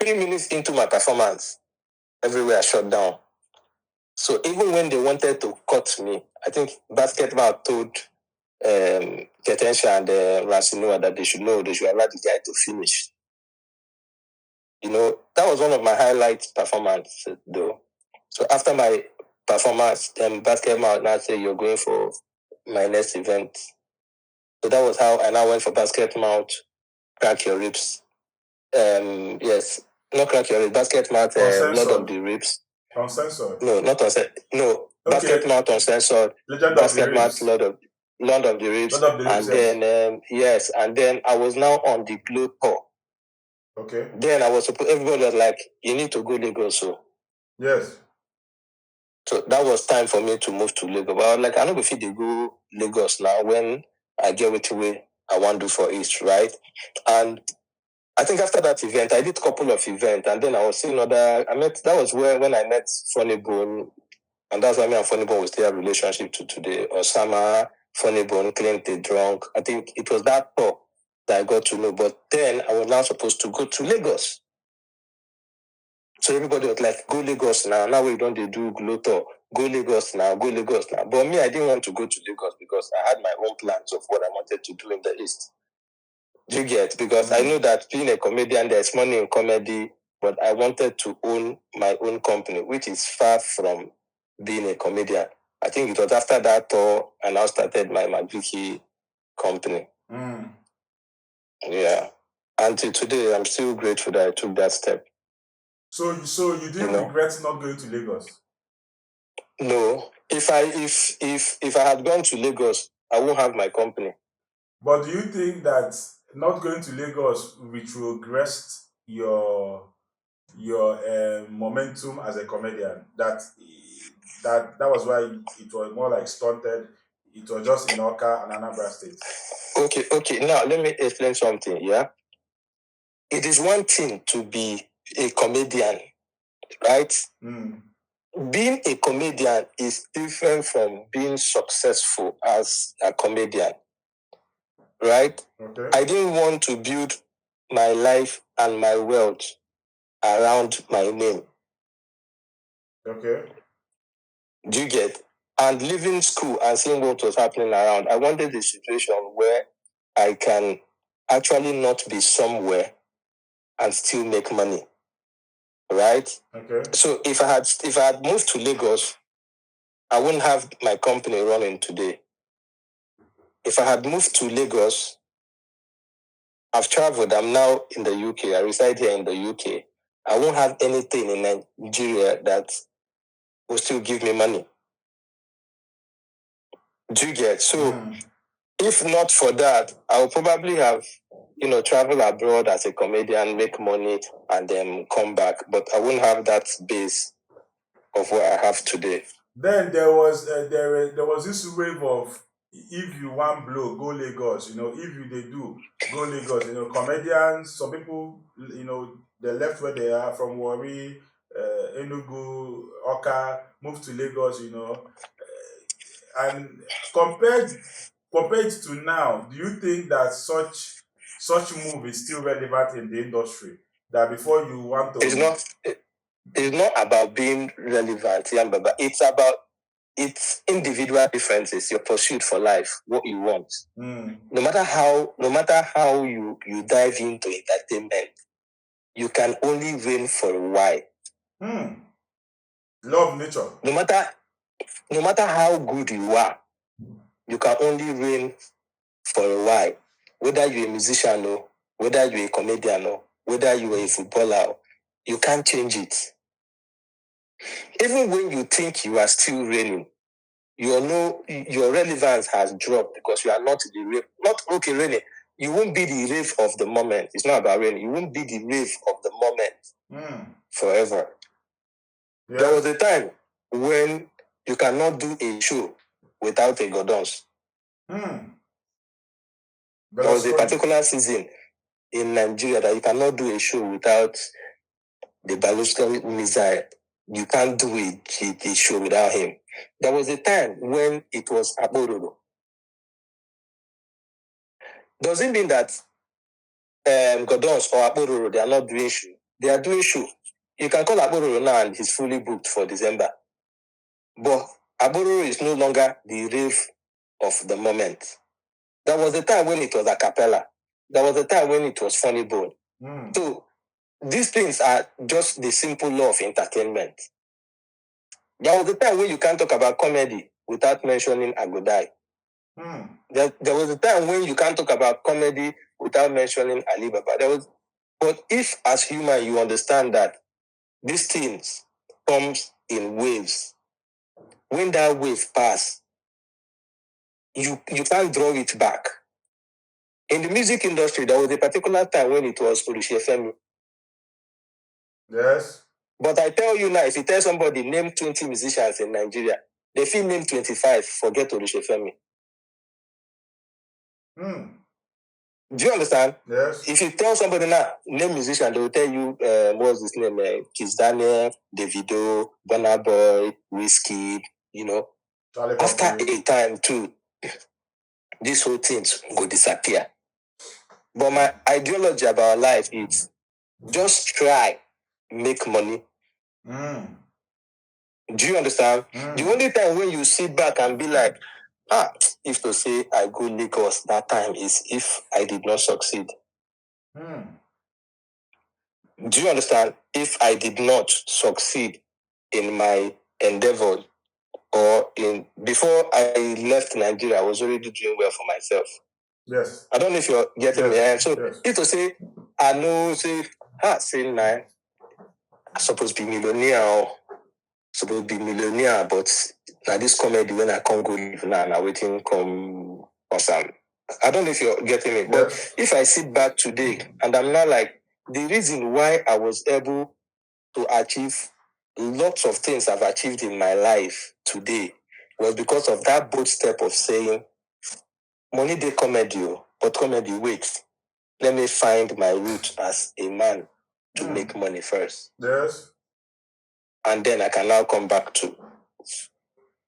3 minutes into my performance, everywhere shut down. So even when they wanted to cut me, I think Basketball told Ketensha and Ransinoa that they should allow the guy to finish. That was one of my highlight performances, though. So after my performance, Basketball now say you're going for my next event. So that was how I now went for Basketball, Crack Your Ribs. Yes, not Crack Your Ribs, Basketball, Lord of the Ribs. Uncensored? No, not uncensored. No, okay. Basketball uncensored. Basketball, Lord of the Ribs. And then, yes, and then I was now on the Glow Tour. Okay. Then I was supposed, everybody was like, you need to go Lagos. So. Yes. So that was time for me to move to Lagos. But I was like, I don't know if they go Lagos now when I get with the way I want to do for East, right? And I think after that event, I did a couple of events, and then I was seeing that was when I met Funny Bone, and that's why me and Funny Bone we still have a relationship to today. Osama, Funny Bone, Clint the Drunk. I think it was that tour that I got to know. But then I was now supposed to go to Lagos. So everybody was like, go Lagos now. Now we don't do Gloto. Go Lagos now, go Lagos now. But me, I didn't want to go to Lagos because I had my own plans of what I wanted to do in the East. Do you get? Because I knew that being a comedian, there's money in comedy, but I wanted to own my own company, which is far from being a comedian. I think it was after that tour, I now started my Magiki company. Yeah. Until today, I'm still grateful that I took that step. So you didn't regret not going to Lagos? No. If I had gone to Lagos, I won't have my company. But do you think that not going to Lagos retrogressed your momentum as a comedian? That was why it was more like stunted. It was just in Oka and Anambra State. Okay. Now let me explain something. Yeah, it is one thing to be a comedian, right? Being a comedian is different from being successful as a comedian, right? Okay. I didn't want to build my life and my wealth around my name. Okay. Do you get? And leaving school and seeing what was happening around, I wanted a situation where I can actually not be somewhere and still make money. Right? Okay. So if I had moved to Lagos, I wouldn't have my company running today. If I had moved to Lagos, I've traveled. I'm now in the UK. I reside here in the UK. I won't have anything in Nigeria that will still give me money. Do you get? So if not for that, I would probably have, travel abroad as a comedian, make money, and then come back. But I wouldn't have that base of what I have today. Then there was this wave of if you want blow, go Lagos. If you they do, go Lagos. Comedians, some people, they left where they are from Warri, Enugu, Oka, moved to Lagos. And compared to now, do you think that such move is still relevant in the industry? That before you want to, it's not about being relevant, yeah, but it's individual differences, your pursuit for life, what you want. No matter how you dive into entertainment, you can only reign for a while. Love nature. No matter how good you are, you can only reign for a while. Whether you're a musician or whether you're a comedian or whether you're a footballer, you can't change it. Even when you think you are still reigning, your relevance has dropped because you are not the rave. Not okay, reigning. You won't be the rave of the moment. It's not about reigning. You won't be the rave of the moment forever. Yes. There was a time when you cannot do a show without a Godons. There was a particular season in Nigeria that you cannot do a show without the ballistic missile. You can't do a show without him. There was a time when it was Abororo. Does it mean that Godons or Abororo, they are not doing show? They are doing show. You can call Abororo now and he's fully booked for December. But Abororo is no longer the rave of the moment. There was a time when it was a cappella. There was a time when it was funny bone. So these things are just the simple law of entertainment. There was a time when you can't talk about comedy without mentioning Agodai. There was a time when you can't talk about comedy without mentioning Alibaba. But if as human you understand that these things comes in waves, when that wave pass, you can't draw it back. In the music industry, there was a particular time when it was Orishefemi. Yes. But I tell you now, if you tell somebody name 20 musicians in Nigeria, they feel name 25, forget Orishefemi. Do you understand? Yes. If you tell somebody now, name musician, they will tell you, what's his name? Kiss Daniel, Davido, Burna Boy, Whiskey, you know. After a time too, these whole things will disappear. But my ideology about life is just try, make money. Do you understand? The only time when you sit back and be like, if to say I go Lagos that time is if I did not succeed. Do you understand? If I did not succeed in my endeavor or before I left Nigeria, I was already doing well for myself. Yes. I don't know if you're getting me. So if to say, I know, say now, I supposed to be millionaire but now this comedy when I can't go live now, and I waiting come or some. I don't know if you're getting me, but if I sit back today and I'm not like the reason why I was able to achieve lots of things I've achieved in my life today was because of that bold step of saying, money they comedy, but comedy wait. Let me find my route as a man to make money first. Yes. And then I can now come back to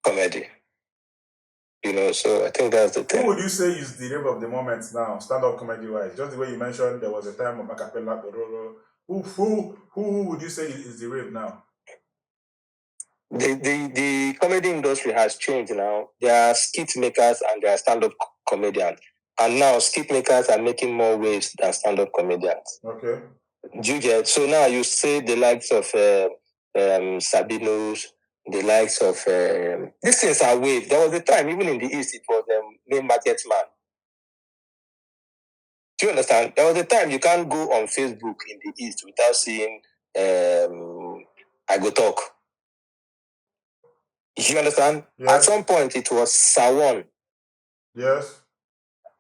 comedy. You know, so I think that's the thing. Who would you say is the rave of the moment now, stand-up comedy-wise? Just the way you mentioned there was a time of Macapella, Bororo. Who would you say is the rave now? The comedy industry has changed now. There are skit makers and there are stand-up comedians. And now skit makers are making more waves than stand-up comedians. Okay. Do you get? So now you say the likes of Sabinos, the likes of these things are wave. There was a time, even in the East, it was main market man. Do you understand? There was a time you can't go on Facebook in the East without seeing I Go Talk. You understand? Yes. At some point it was Sawan. Yes.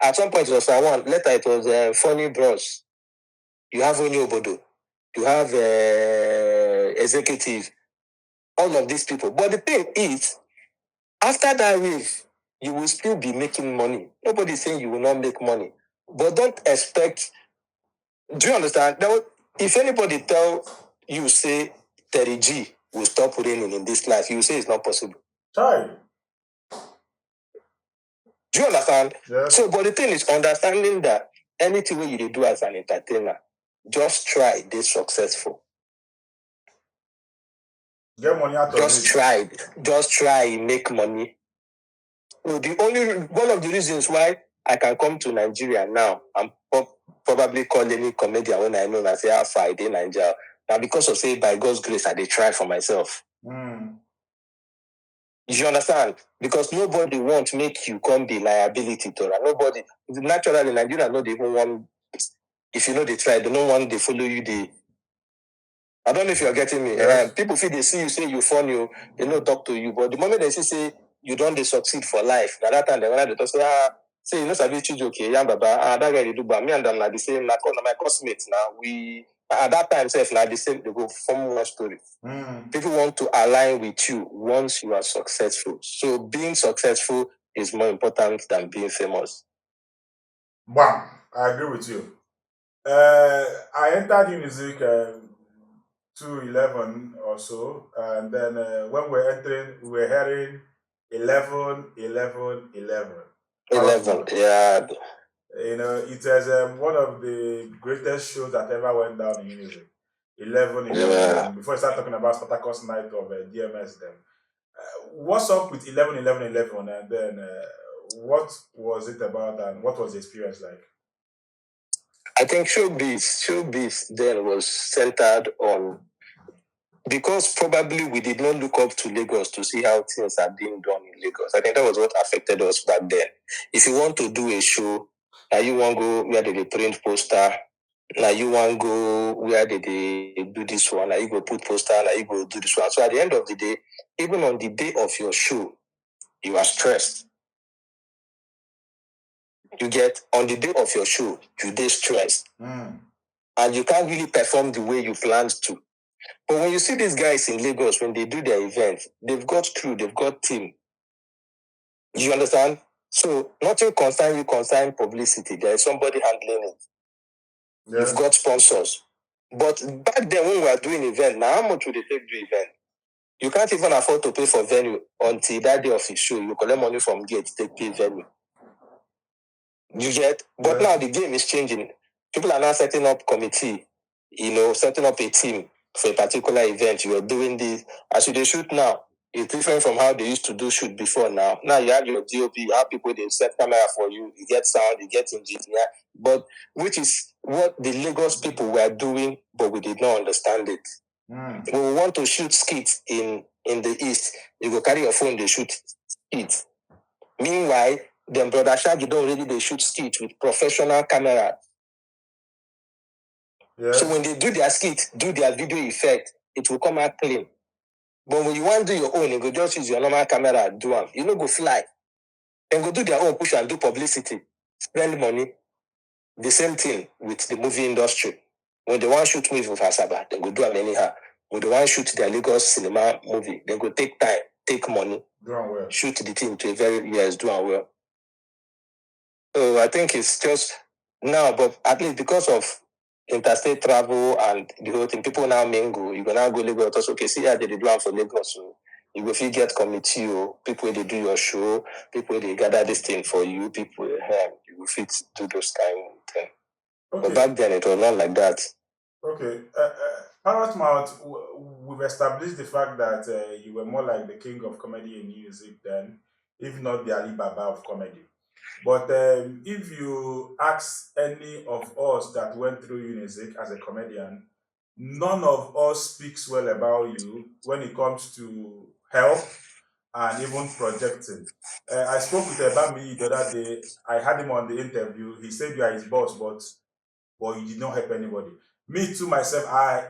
At some point it was Sawan. Later it was Funny Bros. You have Only Obodo. You have Executive. All of these people. But the thing is, after that wave, you will still be making money. Nobody's saying you will not make money. But don't expect. Do you understand? If anybody tell you, say, Terry G will stop raining in this life, you say it's not possible. Try. Do you understand? Yes. So, but the thing is understanding that anything you do as an entertainer, just try this successful. Get money out of it. Just try, make money. So one of the reasons why I can come to Nigeria now and probably call any comedian when I know and say, how far I did Nigeria. Now, because of, say, by God's grace, I did try for myself. You understand? Because nobody wants to make you come be liability to that. Nobody. Naturally, Nigeria, no, they even want, if you know they try, they don't want they follow you, I don't know if you're getting me. Yes. People feel they see you, say you funny, they don't talk to you. But the moment they say you don't they succeed for life, at that time they talk say, you know, Sabi Chijoke, yeah, Baba, that guy they do, but me and them are the same, my classmates now. We at that time self now the same, they go form one story. People want to align with you once you are successful. So being successful is more important than being famous. Gbam. I agree with you. I entered in music 2011 or so, and then when we're entering, we were hearing 11, 11, 11. 11, yeah. You know, it was one of the greatest shows that ever went down in music. 11, 11, Yeah. then before you start talking about Spartacus night of DMS, then what's up with 11, 11, 11, and then what was it about, and what was the experience like? I think showbiz then was centered on, because probably we did not look up to Lagos to see how things are being done in Lagos. I think that was what affected us back then. If you want to do a show, now you want to go where they print poster, now you want to go where they do this one, now you go put poster, now you go do this one. So at the end of the day, even on the day of your show, you are stressed. You get on the day of your show, you get stressed. And you can't really perform the way you planned to. But when you see these guys in Lagos, when they do their event, they've got crew, they've got team. You understand? So nothing concern publicity. There is somebody handling it. Yes. You've got sponsors. But back then when we were doing event, now how much would they take do event? You can't even afford to pay for venue until that day of his show. You collect money from gate, take pay venue. You get? But now the game is changing. People are now setting up committee, setting up a team for a particular event. You are doing this. As you shoot now, it's different from how they used to do shoot before now. Now you have your DOP, you have people, they set camera for you, you get sound, you get engineer. But which is what the Lagos people were doing, but we did not understand it. When we want to shoot skits in the East, you go carry your phone, they shoot skits. Meanwhile, them brother Shaggy don't really they shoot skits with professional camera. Yes. So when they do their skit, do their video effect, it will come out clean. But when you want to do your own, you go just use your normal camera and do them. You know, go fly. And go do their own push and do publicity. Spend money. The same thing with the movie industry. When they want to shoot movie with Asaba, they go do them anyhow. When they want to shoot their Lagos cinema movie, they go take time, take money, well. shoot the thing to a very years, do well. So I think it's just now, but at least because of interstate travel and the whole thing, people now mingle. You can now go Lagos. Okay, see how they do one for Lagos. So you go fit get committee, people they do your show, people they gather this thing for you, people you go fit do those kind of thing. Okay. But back then it was not like that. Okay, Parrot Mouth, we've established the fact that you were more like the king of comedy in music then, if not the Alibaba of comedy. But if you ask any of us that went through Unizik as a comedian, none of us speaks well about you when it comes to help and even projecting. I spoke with Ebami the other day. I had him on the interview. He said you are his boss, but you did not help anybody. Me too, myself, I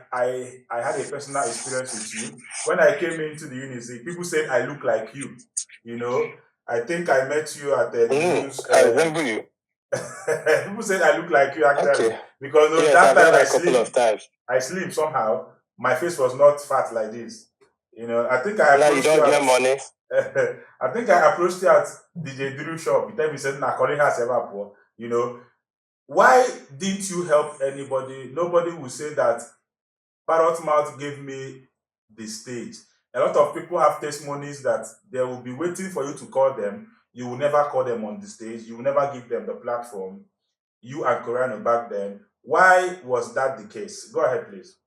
had a personal experience with you. When I came into the Unizik, people said I look like you. I think I met you at the news. I remember you. People said I look like you actually. Okay. Because yes, that time a couple of times. I slim somehow. My face was not fat like this. I think I approached you. Now you don't get money. I think I approached you at DJ Drew shop. You tell me said, "Na calling has ever poor." Why didn't you help anybody? Nobody will say that Parrot Mouth gave me the stage. A lot of people have testimonies that they will be waiting for you to call them. You will never call them on the stage. You will never give them the platform. You and Coriano back then. Why was that the case? Go ahead, please.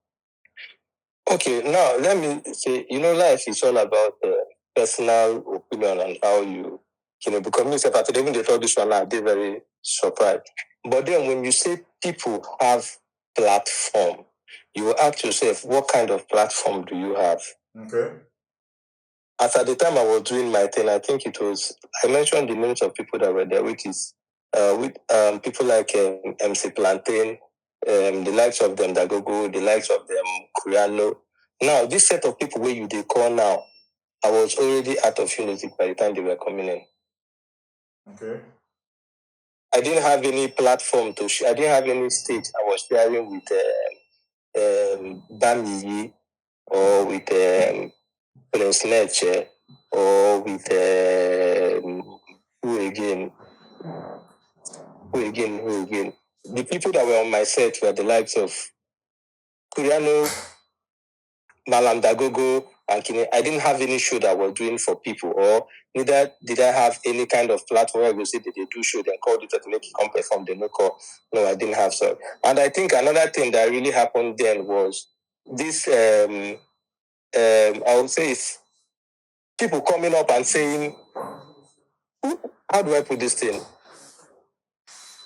Okay, now let me say, life is all about personal opinion and how you, because myself, after even they told this one, I'd be very surprised. But then when you say people have platform, you will ask yourself, what kind of platform do you have? Okay. As at the time I was doing my thing, I think I mentioned the names of people that were there, which is with people like MC Plantain, the likes of them Dagogo, the likes of them Coriano. Now, this set of people where they call now, I was already out of Unizik by the time they were coming in. Okay. I didn't have any platform I didn't have any stage. I was sharing with Bamiyi or with Prince Neche or with who again? The people that were on my set were the likes of Coriano, Malam Dagogo, and Kine. I didn't have any show that I was doing for people, or neither did I have any kind of platform where I would say that they do show, then called it to make it come perform, they no call. No, I didn't have so. And I think another thing that really happened then was this I would say it's people coming up and saying, how do I put this thing?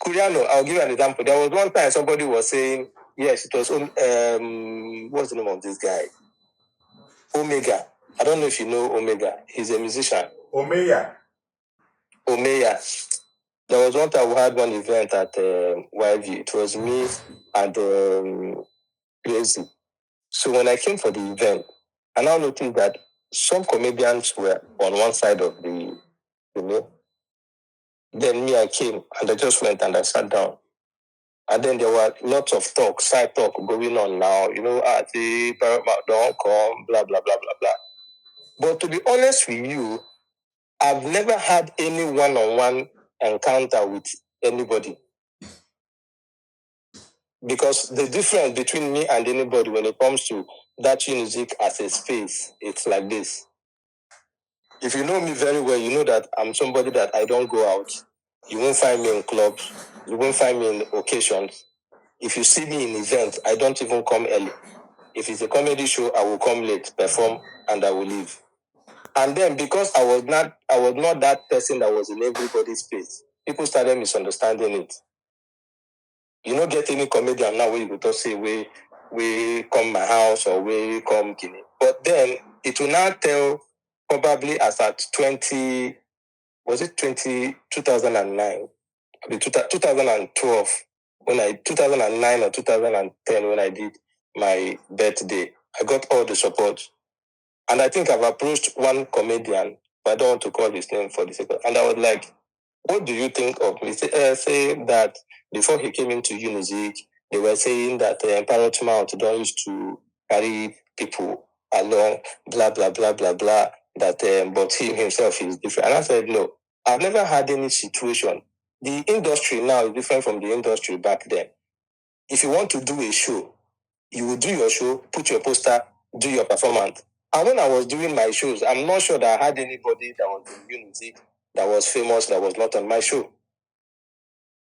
Kuriano, I'll give you an example. There was one time somebody was saying, yes, it was what's the name of this guy? Omega. I don't know if you know Omega. He's a musician. Omeya. There was one time we had one event at YV. It was me and Crazy. So when I came for the event, I now noticed that some comedians were on one side of the, Then me, I came and I just went and I sat down. And then there were lots of talk, side talk going on now. The Parrot Mouth don't come, blah, blah, blah, blah, blah. But to be honest with you, I've never had any one-on-one encounter with anybody. Because the difference between me and anybody when it comes to that music as a space, it's like this. If you know me very well, you know that I'm somebody that I don't go out. You won't find me in clubs. You won't find me in occasions. If you see me in events, I don't even come early. If it's a comedy show, I will come late, perform, and I will leave. And then because I was not that person that was in everybody's space, people started misunderstanding it. You don't get any comedian now where you go to say we come my house or we come Guinea. But then it will now tell probably as at 2009, 2012, 2009 or 2010 when I did my birthday, I got all the support. And I think I've approached one comedian, but I don't want to call his name for the sake of, and I was like, what do you think of me? Say that before he came into Unizik, they were saying that Parrot Mouth don't used to carry people along, blah, blah, blah, blah, blah, that, but he himself is different. And I said, no, I've never had any situation. The industry now is different from the industry back then. If you want to do a show, you will do your show, put your poster, do your performance. And when I was doing my shows, I'm not sure that I had anybody that was in Unizik that was famous that was not on my show.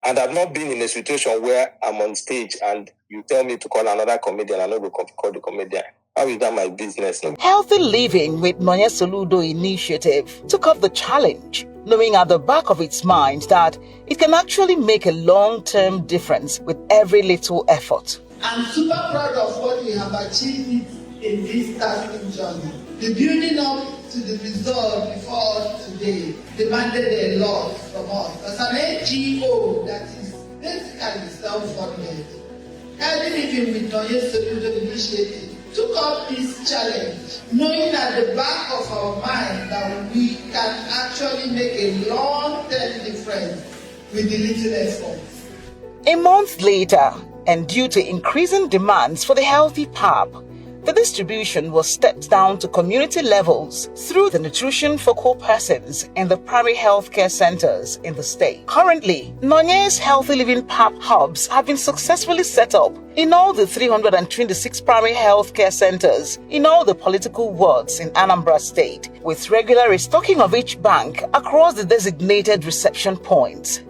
And I've not been in a situation where I'm on stage and you tell me to call another comedian and I will call the comedian. How is that my business? No. Healthy Living with Nonya Soludo initiative took up the challenge, knowing at the back of its mind that it can actually make a long-term difference with every little effort. I'm super proud of what we have achieved in this tackling journey. The building up to the result before us today demanded a lot from us. As an NGO that is basically self-funded, Healthy Living with Nonya Soludo initiative took up this challenge, knowing at the back of our mind that we can actually make a long-term difference with the little effort. A month later, and due to increasing demands for the healthy pap, the distribution was stepped down to community levels through the nutrition focal persons in the primary healthcare centers in the state. Currently, Nonye's Healthy Living Pap hubs have been successfully set up in all the 326 primary healthcare centers in all the political wards in Anambra State, with regular restocking of each bank across the designated reception points.